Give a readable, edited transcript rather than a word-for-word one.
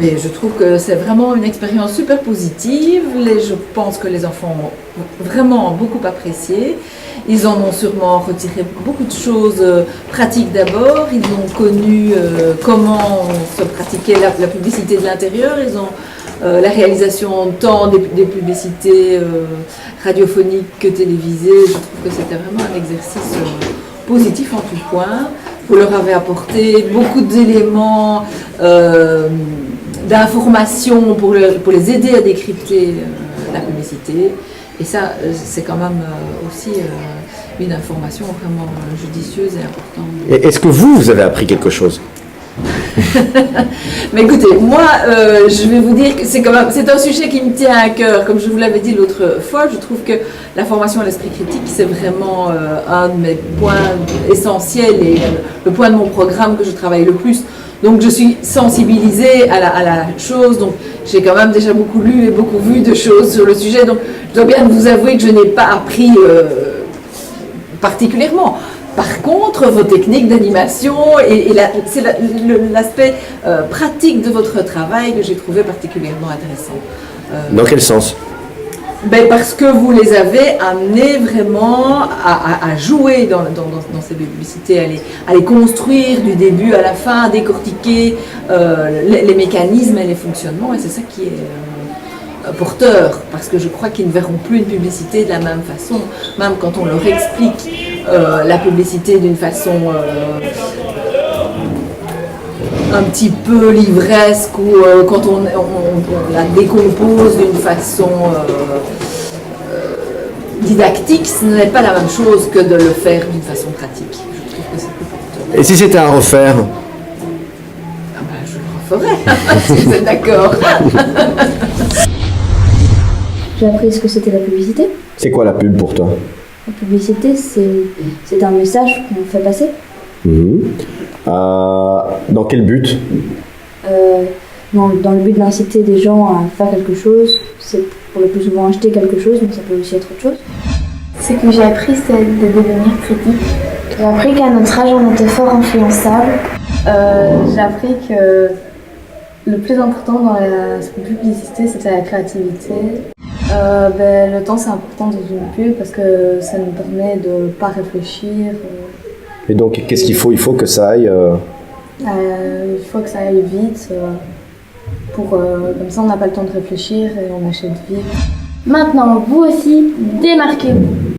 Et je trouve que c'est vraiment une expérience super positive. Je pense que les enfants ont vraiment beaucoup apprécié. Ils en ont sûrement retiré beaucoup de choses pratiques d'abord. Ils ont connu comment se pratiquait la publicité de l'intérieur. Ils ont la réalisation tant des publicités radiophoniques que télévisées. Je trouve que c'était vraiment un exercice positif en tout point. Vous leur avez apporté beaucoup d'éléments d'informations pour les aider à décrypter la publicité. Et ça, c'est quand même aussi une information vraiment judicieuse et importante. Et est-ce que vous avez appris quelque chose? Mais écoutez, moi, je vais vous dire que c'est un sujet qui me tient à cœur. Comme je vous l'avais dit l'autre fois, je trouve que la formation à l'esprit critique, c'est vraiment un de mes points essentiels et le point de mon programme que je travaille le plus. Donc je suis sensibilisée à la chose, donc j'ai quand même déjà beaucoup lu et beaucoup vu de choses sur le sujet, donc je dois bien vous avouer que je n'ai pas appris particulièrement. Par contre, vos techniques d'animation c'est l'aspect pratique de votre travail que j'ai trouvé particulièrement intéressant. Dans quel sens? Parce que vous les avez amenés vraiment à jouer dans ces publicités, à les construire du début à la fin, à décortiquer les mécanismes et les fonctionnements, et c'est ça qui est porteur, parce que je crois qu'ils ne verront plus une publicité de la même façon, même quand on leur explique la publicité d'une façon un petit peu livresque ou quand on la décompose d'une façon didactique, ce n'est pas la même chose que de le faire d'une façon pratique. Je trouve que c'est plus porteur. Et si c'était à refaire? Je le referais, si vous êtes d'accord. J'ai appris ce que c'était la publicité. C'est quoi la pub pour toi? La publicité, c'est un message qu'on fait passer. Dans quel but? Dans le but d'inciter des gens à faire quelque chose. C'est pour le plus souvent acheter quelque chose, mais ça peut aussi être autre chose. Ce que j'ai appris, c'est de devenir critique. J'ai appris qu'à notre âge, on était fort influençable. J'ai appris que le plus important dans la publicité, c'était la créativité. Le temps, c'est important dans une pub parce que ça nous permet de ne pas réfléchir. Et donc, qu'est-ce qu'il faut? Il faut que ça aille... Il faut que ça aille vite. Comme ça, on n'a pas le temps de réfléchir et on achète vite. Maintenant, vous aussi, démarquez-vous.